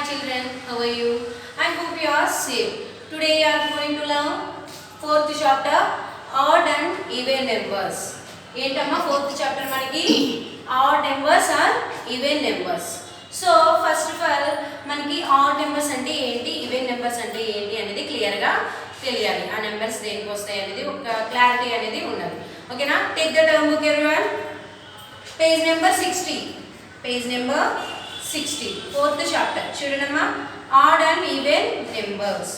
children, how are you? I hope you are safe. Today you are going to learn fourth chapter odd and even numbers. ఏంటమ్మా fourth chapter మనకి odd numbers or even numbers. So first of all మనకి odd numbers అంటే ఏంటి, even numbers అంటే ఏంటి అనేది clear గా తెలియాలి. ఆ నెంబర్స్ దేనికి వస్తాయి అనేది ఒక క్లారిటీ అనేది ఉండాలి. ఓకేనా? Take the term book everyone. Page number 60. Page number 60 fourth chapter చూడండమ్మా odd and even numbers.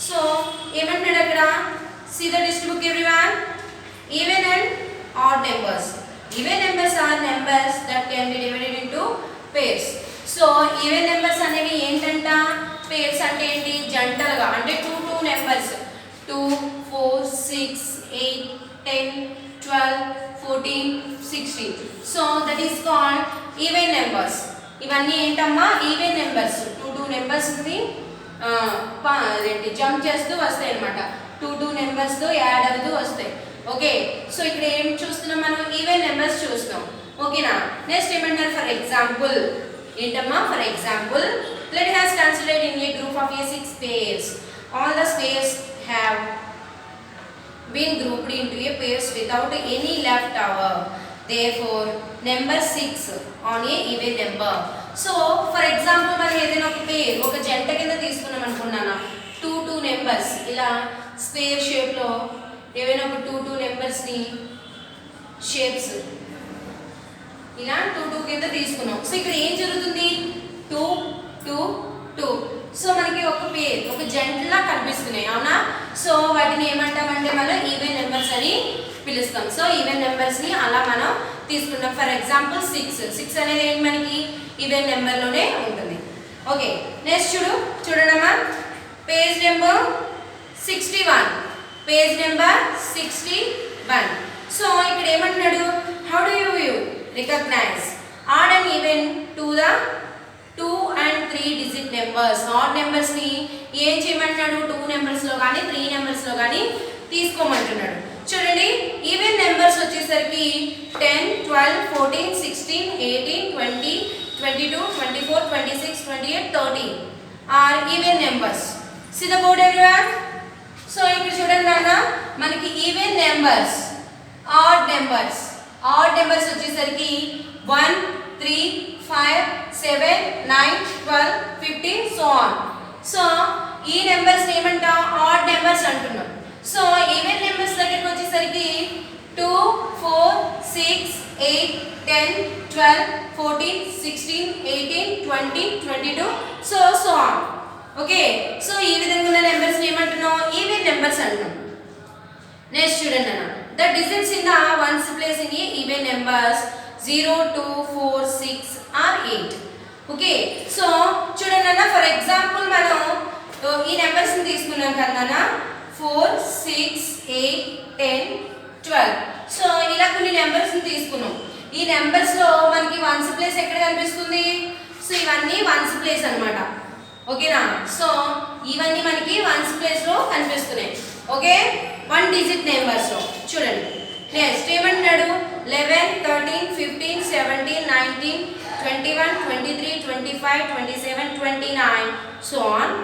So ఏమంటాడు అక్కడ, see the text book everyone. Even and odd numbers. Even numbers are numbers that can be divided into pairs. So even numbers అనేవి ఏంటంట, pairs అంటే ఏంటి, జంటలుగా అంటే 2 numbers 2 4 6 8 10 12 14 16. So that is called even numbers. ఇవన్నీ ఏంటమ్మా even numbers. 2 numbers ఉంది jump చేస్తూ వస్తాయి అనమాట. 2 నెంబర్స్తో యాడ్ అవుతూ వస్తాయి. ఓకే, సో ఇక్కడ ఏం చూస్తున్నాం మనం, ఈవెన్ నెంబర్స్ చూస్తున్నాం. ఓకేనా? నెక్స్ట్ ఏమంటారు, ఫర్ ఎగ్జాంపుల్ ఏంటమ్మా, for example let us consider in a group of a 6 pairs. All the pairs have been grouped into a pairs without any left over. Therefore number 6 on a even number. So for example మనం ఏదైనా ఒక పేర్ ఒక జంట కింద తీసుకున్నాం అనుకున్నాను, 2 numbers ఇలా square shape లో ఏవైనా ఒక 2 నెంబర్స్ ని షేప్స్ ఇలా 2 కింద తీసుకున్నాం. సో ఇక్కడ ఏం జరుగుతుంది, 2 2 2. సో మనకి ఒక పేర్ ఒక జంటలా కనిపిస్తున్నాయి, అవునా? సో వాటిని ఏమంటామంటే మనం ఈవెన్ నెంబర్స్ అని పిలుస్తాం. సో ఈవెన్ నెంబర్స్ ని అలా మనం తీసుకుంటాం. ఫర్ ఎగ్జాంపుల్ 6 అనేది ఏంటి మనకి ఈవెన్ నెంబర్ లోనే ఉంటుంది. ఓకే, నెక్స్ట్ చూడండమ్మా page number 61. Page number 61. So ఇక్కడ ఏమంటున్నాడు, how do you recognise odd and even to the 2 and 3 digit numbers. Odd numbers ని ఏం చేయమంటున్నాడు, 2 నెంబర్స్ లో కానీ 3 నెంబర్స్ లో కానీ తీసుకోమంటున్నాడు. చూడండి, ఈవెన్ నెంబర్స్ వచ్చేసరికి 10 12 14 16 18 20 22 24 26 28 30 are even numbers. See the board everyone. So ఇక్కడ చూడండి నాన్న, మనకి ఈవెన్ నెంబర్స్, ఆడ్ నెంబర్స్ వచ్చేసరికి 1 3 5 7 9 12 15 సో ఆన్. సో ఈ నెంబర్స్ ఏమంటా, ఆడ్ నెంబర్స్ అంటున్నాం. సో ఈవెన్ నెంబర్స్ దగ్గరికి వచ్చేసరికి 2 4 6 8 10 12 14 16 18 20 22 సో ఆన్. ఓకే, సో ఈ విధంగా ఉన్న నెంబర్స్ ఏమంటున్నాం, ఈవెన్ నెంబర్స్ అంటున్నాం. నెక్స్ట్ చూడండి అన్న, the digits in the ones place in even numbers 0 2 4 6 are 8. Okay, so చూడండి అన్న, ఫర్ ఎగ్జాంపుల్ మనం ఈ నెంబర్స్ ని తీసుకున్నాం కదా, 4 6 8 10 12. సో ఇలా కొన్ని నెంబర్స్ ని తీసుకున్నాం. ఈ నెంబర్స్ లో మనకి వన్స్ ప్లేస్ ఎక్కడ కనిపిస్తుంది, సో ఇవన్నీ వన్స్ ప్లేస్ అన్నమాట. ఓకేనా? సో ఇవన్నీ మనకి వన్స్ ప్లేస్ లో కనిపిస్తున్నాయి. ఓకే, 1 డిజిట్ నెంబర్స్ లో చూడండి. నెక్స్ట్ ఏమంటున్నాడు, 11 13 15 17 19 21 23 25 27 29 so on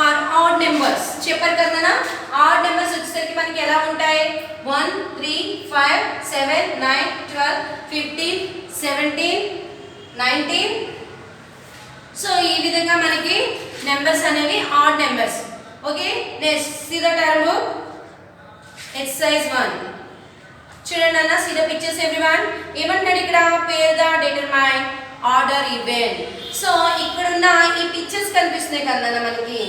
are odd numbers. చెప్పారు కదా, ఆడ్ నెంబర్స్ వచ్చేసరికి మనకి ఎలా ఉంటాయి, 1 3 5 7 9 12 15 17 19. సో ఈ విధంగా మనకి నెంబర్స్ అనేవి odd numbers. Okay, next see the term book exercise 1. చూడండి అన్న, సీ ద పిక్చర్స్ ఎవ్రీవన్. ఏమంటాడు ఇక్కడ, pair the determine order even. So ఇక్కడున్న ఈ పిక్చర్స్ కనిపిస్తున్నాయి కదా మనకి,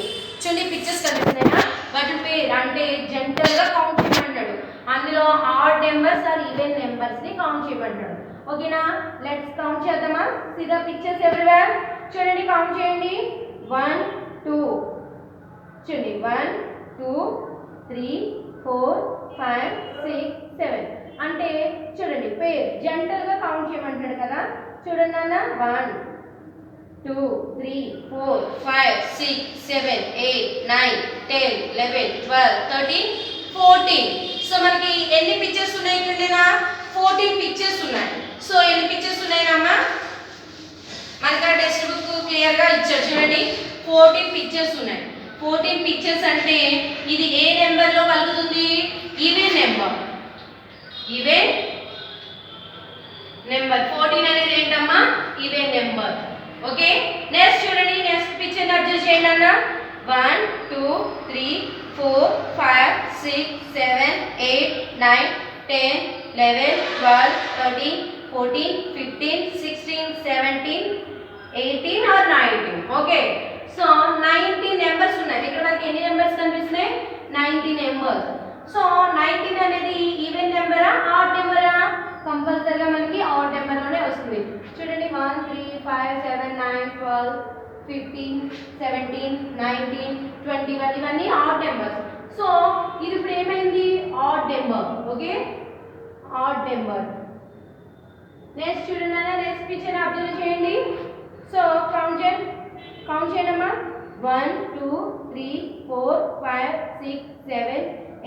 చూడండి పిక్చర్స్ కనిపిస్తున్నాయా, వాటి పేరు అంటే జంటలుగా కౌంట్ చేయమంటాడు. అందులో odd numbers are even numbers ని కౌంట్ చేయమంటాడు. ఓకేనా? లెట్స్ కౌంట్ చేద్దామా. See the pictures everyone. చూడండి, కౌంట్ చేయండి. 1 2 చూడండి 1 2 3 4 5 6 7. అంటే చూడండి పేర్ జంటలుగా కౌంట్ చేయమంటాడు కదా. చూడండి నాన్న, 1 2 3 4 5 6 7 8 9 10 11 12 13 14. సో మనకి ఎన్ని పిక్చర్స్ ఉన్నాయి చూడండినా, 14 పిక్చర్స్ ఉన్నాయి. సో ఎన్ని పిక్చర్స్ ఉన్నాయినమ్మా, మనకి టెక్స్ట్ బుక్ క్లియర్ గా ఇచ్చారు చూడండి 14 పిక్చర్స్ ఉన్నాయి 14 పిక్చర్స్ అంటే ఇది ఏ నెంబర్ లో కలుగుతుంది ఈవెన్ నెంబర్ 14 అనేది ఏంటమ్మా ఈవెన్ నెంబర్ ఓకే నెక్స్ట్ చూడండి నెక్స్ట్ పిక్చర్ అబ్జర్వ్ చేయండి అన్న 1 2 3 4 5 6 7 8 9 10 11 12 13 14 15 16 17 18 or 19 ఓకే సో 19 నెంబర్స్ ఉన్నాయి ఇక్కడ మనకి ఎన్ని నెంబర్స్ కనిపిస్తున్నాయి 19 నెంబర్స్ సో 19 అనేది ఈవెన్ నెంబరా ఆడ్ నెంబరా కంపల్సరీగా మనకి ఆడ్ నెంబర్ లోనే వస్తుంది చూడండి 1 3 5 7 9 12 15 17 19 21 ఇవన్నీ ఆడ్ నెంబర్స్ సో ఇది ఇప్పుడు ఏమైంది add number okay odd number next చూడండి అన్న నెక్స్ట్ పిక్చర్ అబ్జర్వ్ చేయండి సో కౌంట్ చేయండి అమ్మా 1 2 3 4 5 6 7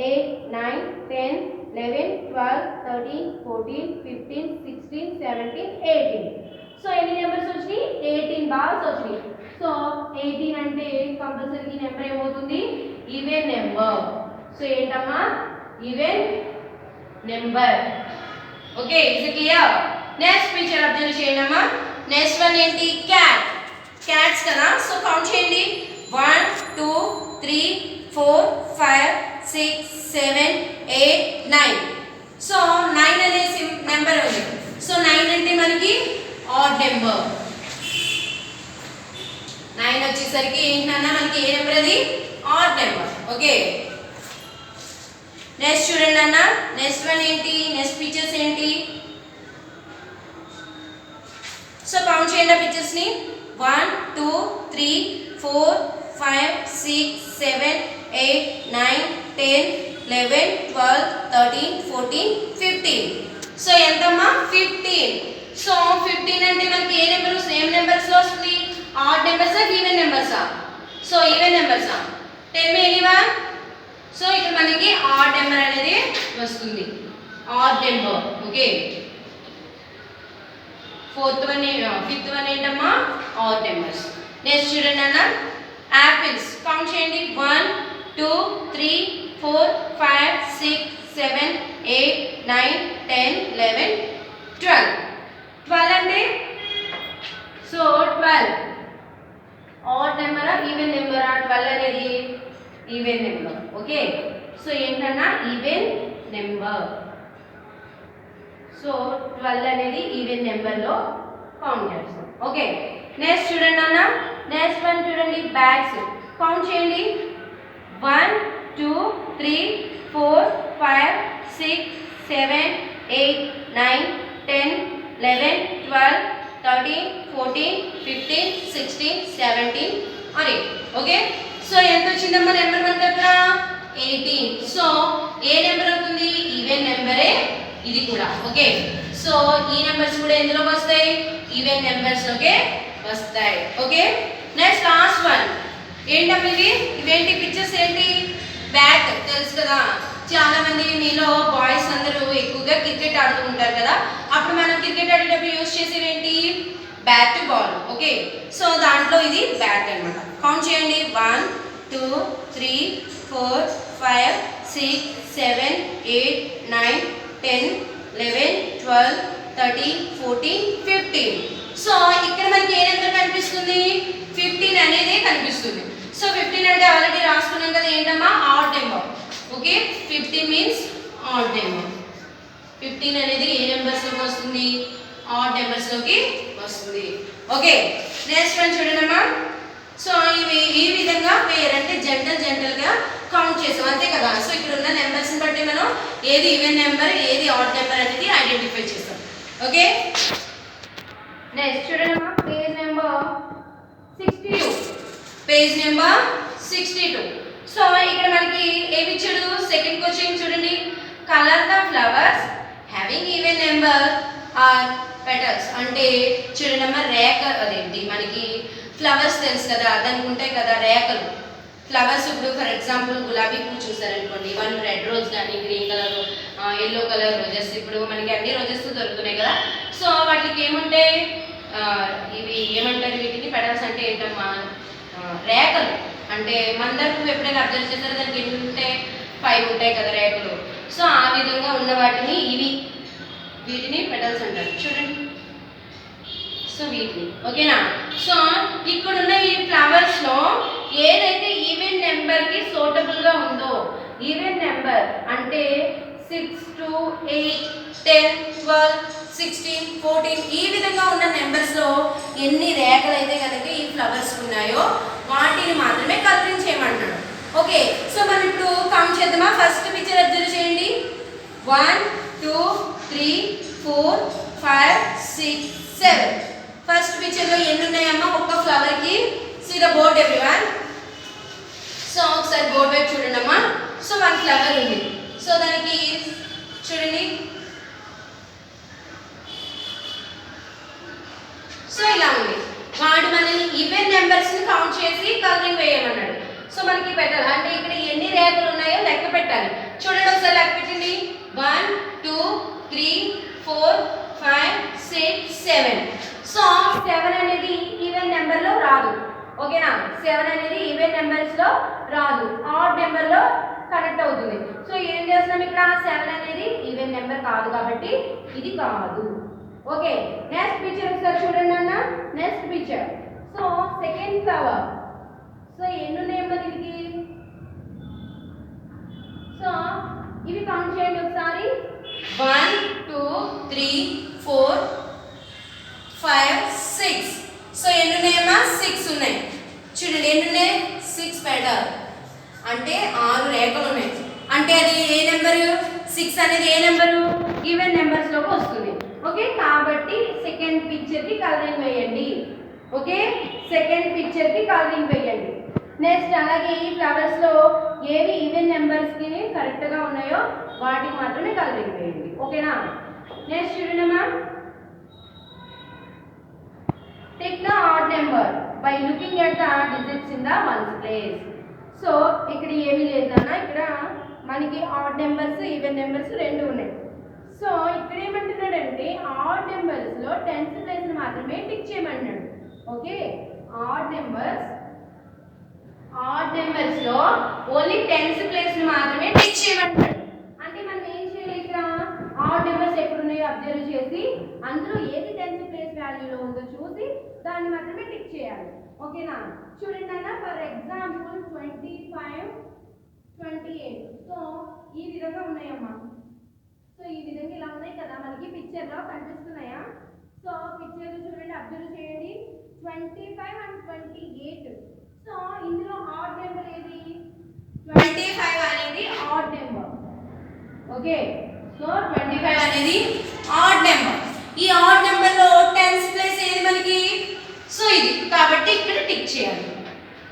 8 9 10 11 12 13 14 15 16 17 18 సో ఎన్ని నెంబర్స్ వచ్చినాయి 18 బాల్స్ వచ్చినాయి సో 18 అంటే కంపల్సరీ నెంబర్ ఏమవుతుంది ఈవెన్ నెంబర్ సో ఏంటమ్మా even number okay is it clear next picture observe చేయండి అమ్మా నెక్స్ట్ వన్ ఏంటి క్యాట్స్ కదా సో కౌంట్ చేయండి 1 2 3 4 5 6 7 8 9 సో 9 అనే నెంబర్ ఉంది సో 9 అంటే మనకి ఆడ్ నెంబర్ 9 వచ్చేసరికి ఏంటన్నా మనకి ఏ నెంబర్ అది ఆడ్ నెంబర్ ఓకే నెక్స్ట్ చూడండి అన్న నెక్స్ట్ వన్ ఏంటి నెక్స్ట్ పిక్చర్స్ ఏంటి సో కౌంట్ చేయండి పిక్చర్స్ ని 1 2 3 4 5 6 7 8 9 10 11 12 13 14 15 సో ఎంతమ్మా 15 సో 15 అంటే మనకి ఏ నెంబర్ సేమ్ నెంబర్స్ లో వస్తుంది ఆడ్ నెంబర్సా ఈవెన్ నెంబర్సా సో ఈవెన్ నెంబర్సా టెల్ మీ ఎనీవన్ సో ఇక్కడ మనకి ఆడ్ నెంబర్ అనేది వస్తుంది odd number okay fifth one ఏంటమ్మా ఆడ్ నెంబర్స్ నెక్స్ట్ చూడండి అన్న యాపిల్స్ కౌంట్ చేయండి 1 2 3 4 5 6 7 8 9 10 11 12 అంటే సో 12 ఆడ్ నెంబరా ఈవెన్ నెంబరా 12 అనేది ఈవెన్ నెంబర్ ఓకే సో ఏంటన్నా ఈవెన్ నెంబర్ సో 12 అనేది ఈవెన్ నెంబర్ లో కౌంట్ చేస్తాం ఓకే నెక్స్ట్ చూడండి అన్న నెక్స్ట్ వన్ చూడండి బ్యాగ్స్ కౌంట్ చేయండి 1 2 3 4 5 6 7 8 9 10 11 12 13 14 15 16 17 అని ఓకే సో ఎంత వచ్చిందమ్మా నెంబర్ మన దగ్గర 18 సో ఏ నెంబర్ అవుతుంది ఈవెన్ నెంబరే ఇది కూడా ఓకే సో ఈ నెంబర్స్ కూడా ఎందులోకి వస్తాయి ఈవెన్ నెంబర్స్ లోకే వస్తాయి ఓకే నెక్స్ట్ లాస్ట్ వన్ ఏంటమ్మా ఇవేంటి పిక్చర్స్ ఏంటి బ్యాట్ తెలుసు కదా చాలా మంది మీలో బాయ్స్ అందరూ ఎక్కువగా క్రికెట్ ఆడుతూ ఉంటారు కదా అప్పుడు మనం క్రికెట్ ఆడేటప్పుడు యూజ్ చేసేవి ఏంటి బ్యాట్ బాల్ ఓకే సో దాంట్లో ఇది బ్యాట్ అన్నమాట కౌంట్ చేయండి 1 2 3 4 5 6 7 8 9 10 11 12 13 14 15 సో ఇక్కడ మనకి ఏ నెంబర్ కనిపిస్తుంది 15 అనేది కనిపిస్తుంది సో 15 అంటే ఆల్రెడీ రాసుకున్నాం కదా ఏంటమ్మా add number okay 15 means odd number 15 అనేది ఏ నెంబర్స్ లోకి వస్తుంది ఆడ్ నెంబర్స్ లోకి వస్తుంది ఓకే నెక్స్ట్ వన్ చూడండి అమ్మా సో ఇవి ఈ విధంగా పేర్ అంటే జంటల్ గా కౌంట్ చేసాం అంతే కదా సో ఇక్కడ ఉన్న నెంబర్స్ ని బట్టి మనం ఏది ఈవెన్ నెంబర్ ఏది ఆడ్ నెంబర్ అనేది ఐడెంటిఫై చేస్తాం ఓకే నెక్స్ట్ చూడండి అమ్మా పేజ్ నెంబర్ 62 సో ఇక్కడ మనకి ఏమి ఇచ్చాడు సెకండ్ క్వశ్చన్ చూడండి colour the flowers having even number are petals అంటే చూడండి అమ్మా రేఖ అదేంటి మనకి ఫ్లవర్స్ తెలుసు కదా దానికి ఉంటాయి కదా రేఖలు ఫ్లవర్స్ ఇప్పుడు ఫర్ ఎగ్జాంపుల్ గులాబీ పువ్వు చూసారనుకోండి వన్ రెడ్ రోజ్ కానీ green colour yellow colour roses ఇప్పుడు మనకి అన్ని రోజెస్ దొరుకుతున్నాయి కదా సో వాటికి ఏముంటాయి ఇవి ఏమంటారు వీటిని పెటల్స్ అంటే ఏంటమ్మా రేఖలు అంటే మందారం పువ్వు ఎప్పుడైనా అబ్జర్వ్ చేస్తారో దానికి ఎన్ని ఉంటాయి 5 ఉంటాయి కదా రేఖలు సో ఆ విధంగా ఉన్న వాటిని వీటిని పెటల్స్ అంటారు చూడండి సో వీటిని ఓకేనా సో ఇక్కడ ఉన్న ఈ ఫ్లవర్స్ లో ఏదైతే ఈవెన్ నెంబర్ కి సూటబుల్ గా ఉందో ఈవెన్ నెంబర్ అంటే 6 2 8 10 12 16 14 ఈ విధంగా ఉన్న నెంబర్స్ లో ఎన్ని రేఖలు అయితే కనుక ఈ ఫ్లవర్స్ ఉన్నాయో వాటిని మాత్రమే కలరింగ్ చేయమంటాడు ఓకే సో మనం ఇప్పుడు కౌంట్ చేద్దామా ఫస్ట్ పిక్చర్ అబ్జర్వ్ చేయండి 1 2 3 4 5 6 7 ఫస్ట్ పిక్చర్ లో ఎన్ని ఉన్నాయమ్మా ఒక్క ఫ్లవర్ కి see the board everyone so ఒకసారి బోర్డ్ వైపు చూడండి అమ్మా సో 1 ఫ్లవర్ ఉంది సో దానికి చూడండి సో ఇలా ఉంది వాడు మనల్ని ఈవెన్ నెంబర్స్ ని కౌంట్ చేసి కలరింగ్ వేయమన్నాడు సో మనకి పెట్టాలి అంటే ఇక్కడ ఎన్ని రేఖలు ఉన్నాయో లెక్క పెట్టాలి చూడండి ఒకసారి లెక్క పెట్టండి 1 2 3 4 5 6 7 సో 7 అనేది ఈవెన్ నెంబర్ లో రాదు ఓకేనా 7 అనేది ఈవెన్ నెంబర్స్ లో రాదు ఆడ్ నెంబర్ లో కనెక్ట్ అవుతుంది సో ఏం చేస్తున్నాం ఇక్కడ 7 అనేది ఈవెన్ నెంబర్ కాదు కాబట్టి ఇది కాదు ఓకే నెక్స్ట్ పిక్చర్ ఒకసారి చూడండి అన్న next picture so second flower so ఎన్ని ఉన్నాయమ్మా దీనికి సో ఇవి కౌంట్ చేయండి ఒకసారి 1 2 3 4 5 6 సో ఎన్ని ఉన్నాయమ్మా 6 ఉన్నాయి చూడండి ఎన్ని ఉన్నాయి 6 పెటల్ అంటే 6 రేఖలు ఉన్నాయి అంటే అది ఏ నెంబరు 6 అనేది ఏ నెంబరు ఈవెన్ నెంబర్స్ లోకి వస్తుంది ఓకే కాబట్టి సెకండ్ పిక్చర్ కి కలరింగ్ వేయండి ఓకే సెకండ్ పిక్చర్ కి కలరింగ్ వేయండి నెక్స్ట్ అలాగే ఈ ఫ్లవర్స్ లో ఏవి ఈవెన్ నెంబర్స్ కి కరెక్ట్ గా ఉన్నాయో వాటికి మాత్రమే కలరింగ్ వేయండి ఓకేనా నెక్స్ట్ చూడండి అమ్మా take the odd number by looking at the digits in the ones place so ఇక్కడ ఏమీ లేదన్నా ఇక్కడ మనకి ఆడ్ నెంబర్స్ ఈవెన్ నెంబర్స్ రెండు ఉన్నాయి సో ఇక్కడ ఏమంటున్నాడంటే ఆడ్ నెంబర్స్ లో 10th ప్లేస్ ని మాత్రమే టిక్ చేయమన్నాడు ఓకే ఆడ్ నెంబర్స్ లో ఓన్లీ 10th ప్లేస్ ని మాత్రమే టిక్ చేయమన్నాడు అంటే మనం ఏం చేయాలి ఇక్కడ ఆడ్ నెంబర్స్ ఎక్కడ ఉన్నాయో అబ్జర్వ్ చేసి అందులో ఏది 10th ప్లేస్ వాల్యూలో ఉందో చూసి దాన్ని మాత్రమే టిక్ చేయాలి ఓకేనా చూడండి అన్న ఫర్ ఎగ్జాంపుల్ 25 28 సో ఈ విధంగా ఉన్నాయమ్మా సో ఈ విధంగా ఇలా ఉన్నాయి కదా మనకి పిక్చర్ లో కనిపిస్తున్నాయా సో పిక్చర్ చూడండి అబ్జర్వ్ చేయండి 25 and 28 సో ఇందులో ఆడ్ నెంబర్ ఏది 25 అనేది ఆడ్ నెంబర్ ఓకే సో 25 అనేది ఆడ్ నెంబర్ ఈ ఆడ్ నెంబర్ లో 10th ప్లేస్ ఏది మనకి సో ఇది కాబట్టి ఇక్కడ టిక్ చేయాలి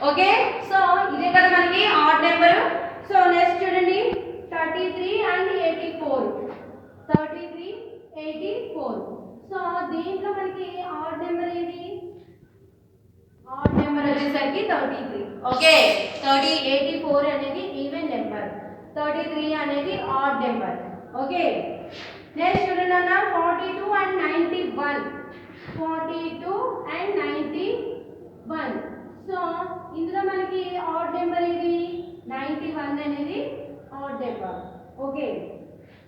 ఓకే సో ఇదే కదా మనకి ఆడ్ నెంబర్ సో నెక్స్ట్ చూడండి 33 and 84 33 84 సో దీంట్లో మనకి ఆడ్ నెంబర్ ఏది ఆడ్ నెంబర్ వచ్చేసరికి 33 ఓకే 84 అనేది ఈవెన్ నెంబర్ 33 అనేది ఆడ్ నెంబర్ ఓకే నెక్స్ట్ చూడండి అన్న 42 and 91 42 and 91 సో ఇందులో మనకి ఆడ్ నెంబర్ ఏది 91 అనేది ఆడ్ నెంబర్ ఓకే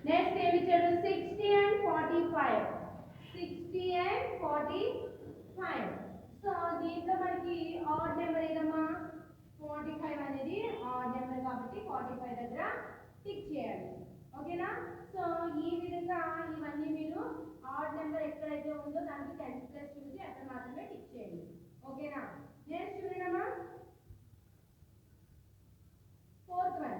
నెక్స్ట్ ఏమి ఇచ్చాడు 60 and 45 60 and 45 సో దీంట్లో మనకి ఆడ్ నెంబర్ ఏదమ్మా 45 అనేది ఆడ్ నెంబర్ కాబట్టి 45 దగ్గర టిక్ చేయాలి ఓకేనా సో ఈ విధంగా ఇవన్నీ మీరు ఆడ్ నెంబర్ ఎక్కడైతే ఉందో దానికి 10th ప్లేస్ చూసి అక్కడ మాత్రమే టిక్ చేయండి ఓకేనా నెక్స్ట్ చూడండమ్మా 4th one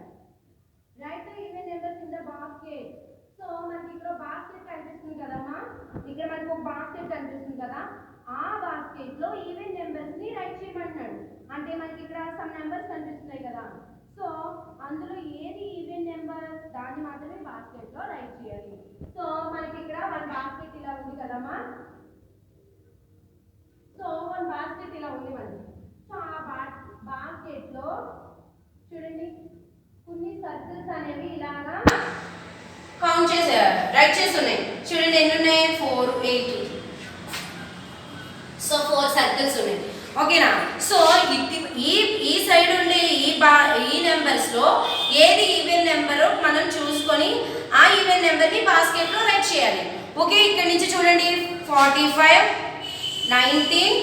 right the even numbers in the basket so మనకి ఇక్కడ బాస్కెట్ కనిపిస్తుంది కదమ్మా ఇక్కడ మనకు ఒక బాస్కెట్ కనిపిస్తుంది కదా ఆ బాస్కెట్ లో ఈవెన్ నెంబర్స్ ని రైట్ చేయమంటున్నాడు అంటే మనకి ఇక్కడ సమ్ నెంబర్స్ కనిపిస్తున్నాయి కదా సో అందులో ఏది ఈవెన్ నెంబర్ దాన్ని మాత్రమే బాస్కెట్ లో రైట్ చేయాలి సో మనకి ఇక్కడ వన్ బాస్కెట్ ఇలా ఉంది కదమ్మా సో వన్ బాస్కెట్ ఇలా ఉంది మనకి సో ఆ బాస్కెట్ లో చూడండి కొన్ని సర్కిల్స్ అనేవి ఇలాగా కౌంట్ చేసే రైట్ చేసి ఉన్నాయి చూడండి ఎన్ని ఉన్నాయి 4 8 సర్కిల్స్ ఉన్నాయి ఓకేనా. సో ఈ సైడ్ ఉండే ఈ నెంబర్స్ లో ఏది ఈవెన్ నెంబర్ మనం చూసుకొని ఆ ఈవెన్ నెంబర్ ని బాస్కెట్ లో రైట్ చేయాలి. ఓకే, ఇక్కడ నుంచి చూడండి 45, 19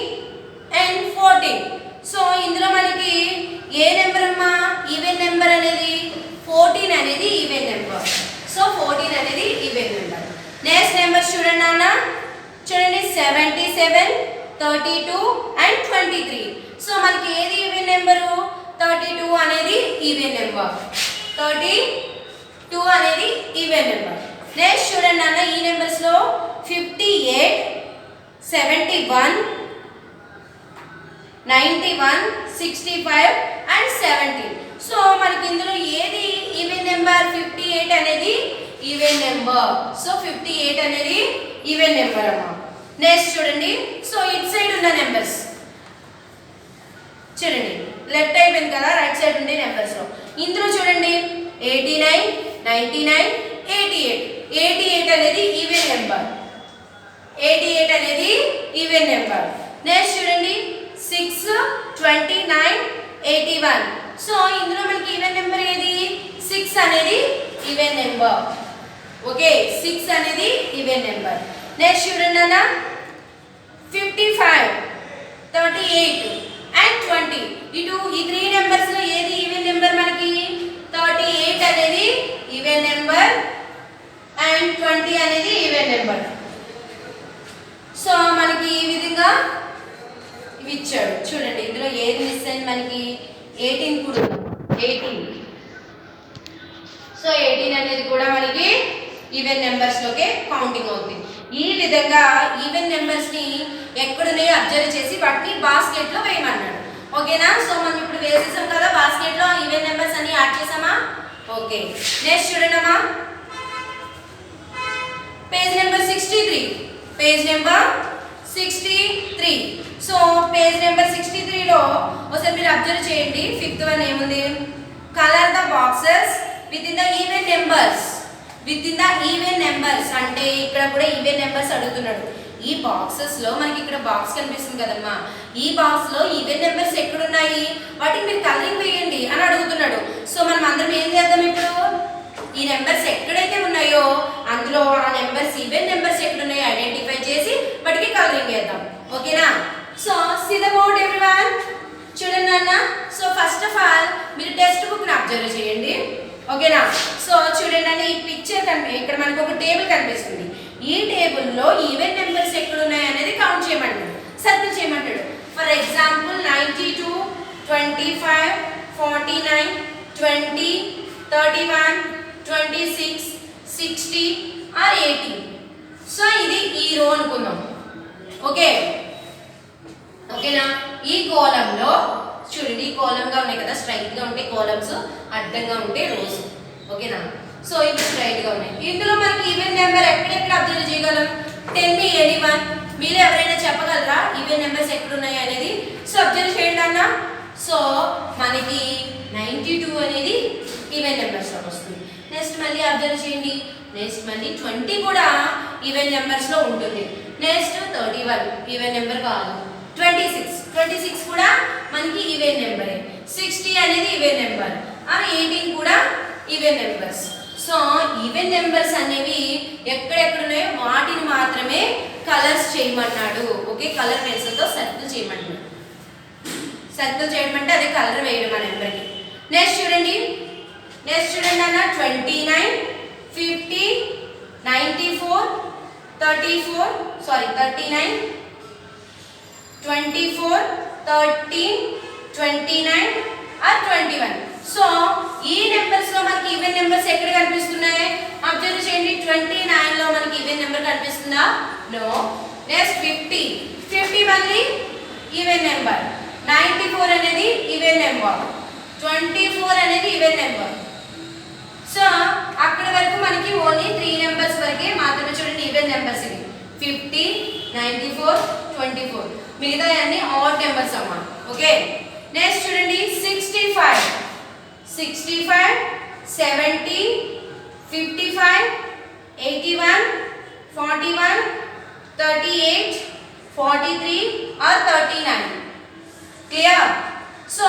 అండ్ 14. సో ఇందులో మనకి ఏ నెంబర్ అమ్మా ఈవెన్ నెంబర్ అనేది 14 అనేది ఈవెన్ నెంబర్. సో 14 అనేది ఈవెన్ నెంబర్. నెక్స్ట్ నెంబర్స్ చూడండి అన్న, చూడండి 77, 32 అండ్ 23. సో మనకి ఏది ఈవెన్ నెంబరు 32 అనేది ఈవెన్ నెంబర్. 32 అనేది ఈవెన్ నెంబర్. నెక్స్ట్ చూడండి అన్న, ఈ నెంబర్స్ లో 58, 71, 91, 65 అండ్ 70. సో మనకి ఇందులో ఏది ఈవెన్ నెంబర్ 58 అనేది ఈవెన్ నెంబర్. సో 58 అనేది ఈవెన్ నెంబర్ అమ్మా. నెక్స్ట్ చూడండి, సో ఇట్ సైడ్ ఉన్న నెంబర్స్ చూడండి, లెఫ్ట్ అయిపోయింది కదా, రైట్ సైడ్ ఉండే నెంబర్స్ లో ఇందులో చూడండి 89, 99, 88. 88 అనేది ఈవెన్ నెంబర్. 88 అనేది ఈవెన్ నెంబర్. నెక్స్ట్ చూడండి 6, 29, 81. సో ఇందులో మనకి ఈవెన్ నెంబర్ ఏది 6 అనేది ఈవెన్ నెంబర్. ఓకే, 6 అనేది ఈవెన్ నెంబర్. నెక్స్ట్ చూడండి అన్న 55, 38 అండ్ 20. ఇటు ఈ 3 నెంబర్స్ లో ఏది ఈవెన్ నెంబర్ మనకి 38 అనేది ఈవెన్ నెంబర్ అండ్ 20 అనేది ఈవెన్ నెంబర్. సో మనకి ఈ విధంగా ఇవి ఇచ్చాడు చూడండి. ఇందులో ఏది మిస్ అయింది మనకి 18 కూడా 18. సో 18 అనేది కూడా మనకి ఈవెన్ నెంబర్స్ లోకే కౌంటింగ్ అవుతుంది. ఈ విధంగా ఈవెన్ నెంబర్స్ ని ఎక్కడున్నాయో అబ్జర్వ్ చేసి వాటిని బాస్కెట్ లో వేయమన్నాడు. ఓకేనా. సో మనం ఇప్పుడు వేసేసాం కదా బాస్కెట్ లో ఈవెన్ నెంబర్స్ అన్ని యాడ్ చేసామా. ఓకే, నెక్స్ట్ చూడండి అమ్మా, page number 63. Page number 63. So page number 63 లో ఒకసారి మీరు అబ్జర్వ్ చేయండి. 5th వన్ ఏముంది, colour the boxes with in the even numbers. With in the even numbers అంటే ఇక్కడ కూడా ఈవెన్ నెంబర్స్ అడుగుతున్నాడు. ఈ బాక్సెస్ లో మనకి ఇక్కడ బాక్స్ కనిపిస్తుంది కదమ్మా, ఈ బాక్స్ లో ఈవెన్ నెంబర్స్ ఎక్కడున్నాయి వాటిని మీరు కలరింగ్ వేయండి అని అడుగుతున్నాడు. సో మనం అందరం ఏం చేద్దాం, ఇప్పుడు ఈ నెంబర్స్ ఎక్కడైతే ఉన్నాయో అందులో ఆ నెంబర్స్ ఈవెన్ నెంబర్స్ ఎక్కడున్నాయో ఐడెంటిఫై చేసి వాటికి కలరింగ్ వేద్దాం. ఓకేనా. So see the board everyone. చూడండి అన్న, సో ఫస్ట్ ఆఫ్ ఆల్ మీరు టెక్స్ట్ బుక్ ని అబ్జర్వ్ చేయండి. ఓకేనా. సో చూడండి అండి, ఈ పిక్చర్ ఇక్కడ మనకు ఒక టేబుల్ కనిపిస్తుంది. ఈ టేబుల్లో ఈవెన్ నెంబర్స్ ఎక్కడ ఉన్నాయి అనేది కౌంట్ చేయమంటాడు, సర్కిల్ చేయమంటాడు. For example 92, 25, 49, 20, 31, 26, 60 or 80. సో ఇది ఈ రో అనుకుందాం. ఓకే, ఓకేనా. ఈ కాలంలో చూడండి, ఈ కాలంగా ఉన్నాయి కదా, స్ట్రైట్ గా ఉంటే కాలమ్స్, అడ్డంగా ఉంటే రోస్. ఓకేనా. సో ఇవి స్ట్రైట్ గా ఉన్నాయి. ఇందులో మనకి ఈవెన్ నెంబర్ ఎక్కడెక్కడ అబ్జర్వ్ చేయగలం, టెల్ మీ ఎనీవన్. మీరు ఎవరైనా చెప్పగలరా ఈవెన్ నెంబర్స్ ఎక్కడ ఉన్నాయి అనేది? సో అబ్జర్వ్ చేయండి అన్న. సో మనకి 92 అనేది ఈవెన్ నెంబర్స్ లో వస్తుంది. నెక్స్ట్ మళ్ళీ అబ్జర్వ్ చేయండి. నెక్స్ట్ మళ్ళీ 20 కూడా ఈవెన్ నెంబర్స్ లో ఉంటుంది. నెక్స్ట్ 31 ఈవెన్ నెంబర్ కాదు. 26 కూడా మనకి ఈవెన్ నెంబరే. 60 అనేది ఈవెన్ నెంబర్. 18 కూడా even numbers. So even numbers అనేవి ఎక్కడెక్కడ ఉన్నాయో వాటిని మాత్రమే కలర్స్ చేయమన్నాడు. ఓకే, కలర్ పెన్సిల్తో సర్కిల్ చేయమన్నాడు. సర్కిల్ చేయడం అంటే అదే కలర్ వేయడం ఆ నెంబర్కి. నెక్స్ట్ చూడండి అన్న 29, 50, 94, 39, 24, 13, 29 ఆర్ 21. సో ఈ నెంబర్స్ లో మనకి ఈవెన్ నెంబర్స్ ఎక్కడ కనిపిస్తున్నాయి అబ్జర్వ్ చేయండి. 29 లో మనకి ఈవెన్ నెంబర్ కనిపిస్తుందా? నో. నెక్స్ట్ 50 మళ్ళీ ఈవెన్ నెంబర్. 94 అనేది ఈవెన్ నెంబర్. 24 అనేది ఈవెన్ నెంబర్. సో అక్కడ వరకు మనకి ఓన్లీ 3 నెంబర్స్ వరకే మాత్రమే చూడండి ఈవెన్ నెంబర్స్ ఇవి. 50, 94, 24. మిగతా అన్ని ఆడ్ నెంబర్స్ అమ్మా. ఓకే, నెక్స్ట్ చూడండి 65, 70, 55, 81, 41, 38, 43, ఆర్ 39. క్లియర్? సో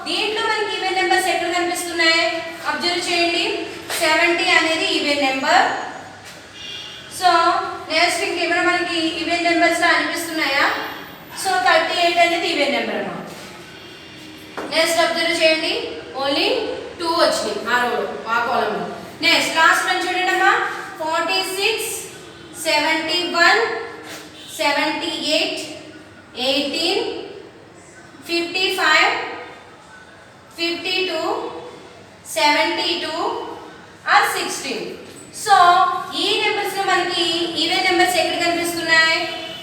దీంట్లో మనకి ఈవెన్ నెంబర్స్ ఎక్కడ కనిపిస్తున్నాయి అబ్జర్వ్ చేయండి. 70 అనేది ఈవెన్ నెంబర్. సో నెక్స్ట్ ఇంకేమైనా మనకి ఈవెన్ నెంబర్స్ లా అనిపిస్తున్నాయా? సో 38 అనేది ఈవెన్ నెంబర్ అన్నమాట. నెక్స్ట్ అబ్జర్వ్ చేయండి, ఓన్లీ 2 వచ్చినాయి ఆ రోలో, ఆ కాలంలో. నెక్స్ట్ లాస్ట్ వన్ చూడండి అమ్మా, 46, 71, 78, 18, 55, 52, 72 ఆర్ 16. సో ఈ నెంబర్స్ లో మనకి ఈవెన్ నెంబర్స్ ఎక్కడ కనిపిస్తున్నాయి?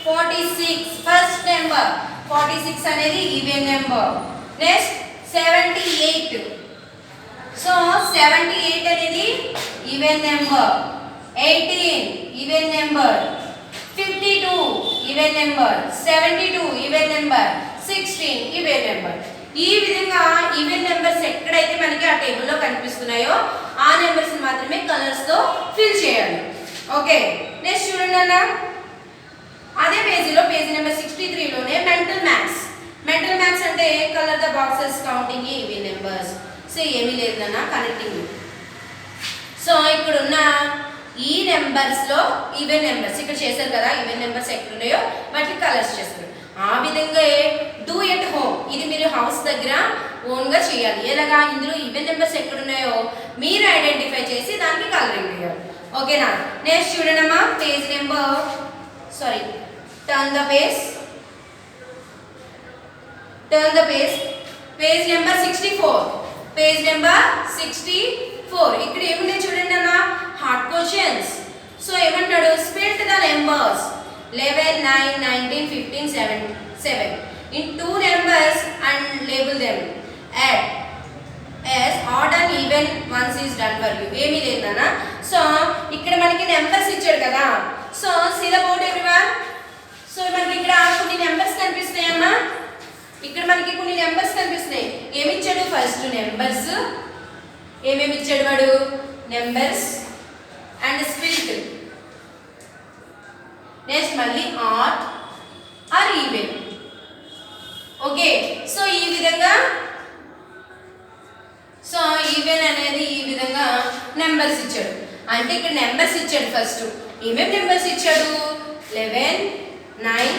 46 ఫస్ట్ నెంబర్, 46 అనేది ఈవెన్ నెంబర్. నెక్స్ట్ 78, సో 78 అనేది even number. 18 even number. 52 even number. 72 even number. 16 even number. ఈ విధంగా ఈవెన్ నెంబర్స్ ఎక్కడైతే మనకి ఆ టేబుల్లో కనిపిస్తున్నాయో ఆ నెంబర్స్ మాత్రమే కలర్స్ తో ఫిల్ చేయాలి. ఓకే, నెక్స్ట్ చూడండి అన్న, అదే పేజీలో పేజీ నెంబర్ 63 లోనే మెంటల్ మ్యాథ్స్. మెంటల్ మ్యాథ్స్ అంటే colour the boxes counting even numbers. So ఏమీ లేదు నాన్న, కనెక్టింగ్. సో ఇక్కడ ఉన్న ఈ నెంబర్స్ లో ఈవెన్ నెంబర్స్ ఇక్కడ చేశారు కదా, ఈవెన్ నెంబర్స్ ఎక్కడ ఉన్నాయో వాటికి కలర్స్ చేస్తారు. ఆ విధంగా డూ ఎట్ హోమ్, ఇది మీరు హౌస్ దగ్గర ఓన్ గా చేయాలి. ఎలాగా? ఇందులో ఈవెన్ నెంబర్స్ ఎక్కడ ఉన్నాయో మీరు ఐడెంటిఫై చేసి దానికి కలరింగ్ చేయాలి. ఓకేనా? నెక్స్ట్ చూడండి అమ్మా, page number turn the page, page number 64, page number 64. ఇక్కడ ఏముంది చూడండి అన్న, హార్డ్ క్వశ్చన్స్. సో ఏమంటాడు? Split the numbers 11, 9, 19, 15, 7 in 2 numbers and label them. Add as odd and even once is done for you. ఏమీ లేదు నాన్న. సో ఇక్కడ మనకి నెంబర్స్ ఇచ్చాడు కదా. So see the board everyone. So మనకి ఇక్కడ కొన్ని నెంబర్స్ కనిపిస్తాయమ్మా. ఇక్కడ మనకి కొన్ని నెంబర్స్ కనిపిస్తాయి. ఏమి ఇచ్చాడు? First numbers. ఏమేమి ఇచ్చాడు వాడు? Numbers and split. నెక్స్ట్ మళ్ళీ odd are even. Okay, so ఈ విధంగా, సో ఈవెన్ అనేది ఈ విధంగా నెంబర్స్ ఇచ్చాడు. అంటే ఇక్కడ నెంబర్స్ ఇచ్చాడు. ఫస్ట్ ఏమేమి నెంబర్స్ ఇచ్చాడు? 11, 9,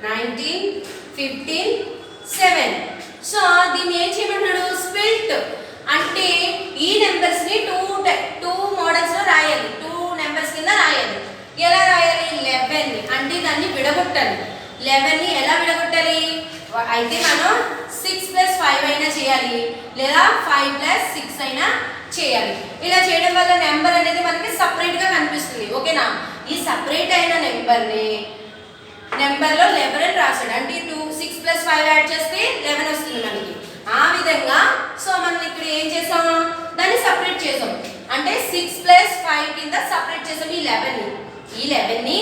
19, 15, 7. సో దీన్ని ఏం చేయమన్నాడు? స్ప్లిట్. అంటే ఈ నెంబర్స్ ని టూ మోడల్స్ లో రాయాలి, 2 నెంబర్స్ కింద రాయాలి. ఎలా రాయాలి? 11 అంటే దాన్ని విడగొట్టాలి. 11 ని ఎలా విడగొట్టాలి? అయితే మనం 6 + 5 అయినా చేయాలి, లేదా 5 + 6 అయినా చేయాలి. ఇలా చేయడం వల్ల నెంబర్ అనేది మనకి సపరేట్ గా కనిపిస్తుంది. ఓకేనా? ఈ సపరేట్ అయిన నెంబర్లో 11 అని రాశాడు. అంటే 6 + 5 యాడ్ చేస్తే 11 వస్తుంది మనకి. ఆ విధంగా సో మనం ఇక్కడ ఏం చేసాం? దాన్ని సపరేట్ చేసాం. అంటే 6 + 5 కింద సపరేట్ చేసాం ఈ 11ని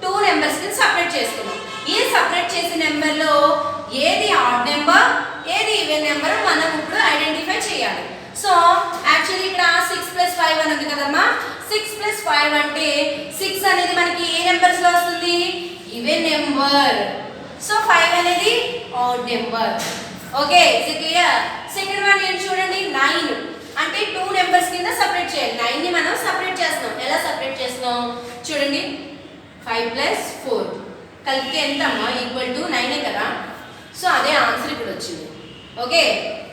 2 నెంబర్స్ కింద సపరేట్ చేసుకున్నాం. ఈ సపరేట్ చేసిన నెంబర్లో ఏది ఆడ్ నెంబర్, ఏది ఈవెన్ నెంబర్ మనం ఇప్పుడు ఐడెంటిఫై చేయాలి. సో యాక్చువల్లీ ఇక్కడ 6 + 5 అని ఉంది కదమ్మా. 6 + 5 అంటే 6 అనేది మనకి ఏ నెంబర్స్ లో వస్తుంది? Even number. సో 5 అనేది odd number. Okay, is it clear? Second one ఏంటి చూడండి, 9 అంటే 2 నెంబర్స్ కింద సపరేట్ చేయాలి. 9 ని మనం సపరేట్ చేస్తున్నాం. ఎలా సపరేట్ చేస్తున్నాం చూడండి. 5 + 4 కలిపితే ఎంత అమ్మా? = 9 కదా. సో అదే ఆన్సర్ ఇక్కడ వచ్చింది. ఓకే,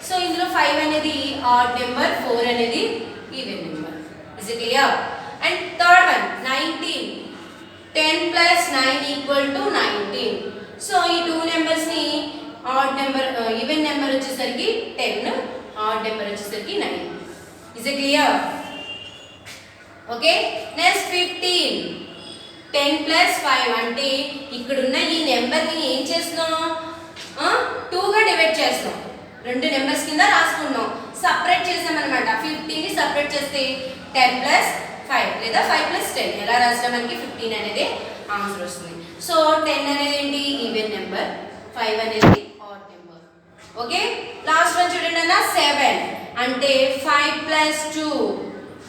సో ఇందులో 5 అనేది ఆడ్ నెంబర్, 4 అనేది even number. Is it clear? And third one 19, 10 + 9 = 19. So ఈ 2 నెంబర్స్ ని ఆడ్ నెంబర్, ఈవెన్ నెంబర్ వచ్చేసరికి 10, ఆడ్ నెంబర్ వచ్చేసరికి 9. Is it clear? Okay, next 15, 10 + 5 అంటే ఇక్కడ ఉన్న ఈ నెంబర్ ని ఏం చేస్తున్నాం? 2 గా డివైడ్ చేస్తున్నాం. 2 నెంబర్స్ కింద రాసుకున్నాం, సపరేట్ చేసాం అన్నమాట. 15 ని సపరేట్ చేస్తే 10 + 5 లేదా 5 + 10 ఎలా రాసినా మనకి 15 అనేది ఆన్సర్ వస్తుంది. సో 10 అనేది ఏంటి? Even number. 5 అనేది odd number. Okay, last one చూడండి అన్న, 7 అంటే 5 +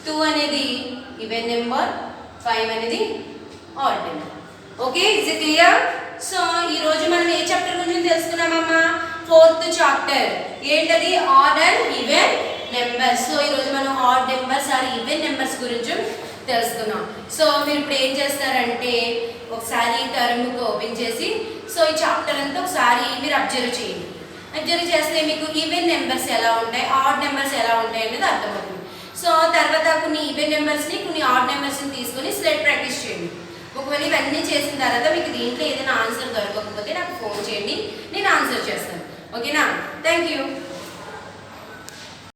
2 అనేది ఈవెన్ నెంబర్, 5 అనేది odd number. Okay, is it clear? So ఈ రోజు మనం ఏ చాప్టర్ గురించి తెలుసుకున్నామమ్మా? 4th చాప్టర్. ఏంటది? Odd and even numbers. So ఈ రోజు మనం odd numbers are even numbers గురించి తెలుసుకున్నాం. సో మీరు ఇప్పుడు ఏం చేస్తారంటే ఒకసారి టర్మ్ ఓపెన్ చేసి సో ఈ చాప్టర్ అంతా ఒకసారి మీరు అబ్జర్వ్ చేయండి. అబ్జర్వ్ చేస్తే మీకు ఈవెన్ నెంబర్స్ ఎలా ఉంటాయి, ఆడ్ నెంబర్స్ ఎలా ఉంటాయి అనేది అర్థమవుతుంది. సో తర్వాత కొన్ని ఈవెన్ నెంబర్స్ని కొన్ని ఆడ్ నెంబర్స్ని తీసుకొని స్లెట్ ప్రాక్టీస్ చేయండి. ఒకవేళ ఇవన్నీ చేసిన తర్వాత మీకు దీంట్లో ఏదైనా ఆన్సర్ దొరకకపోతే నాకు ఫోన్ చేయండి, నేను ఆన్సర్ చేస్తాను. ఓకేనా? Thank you.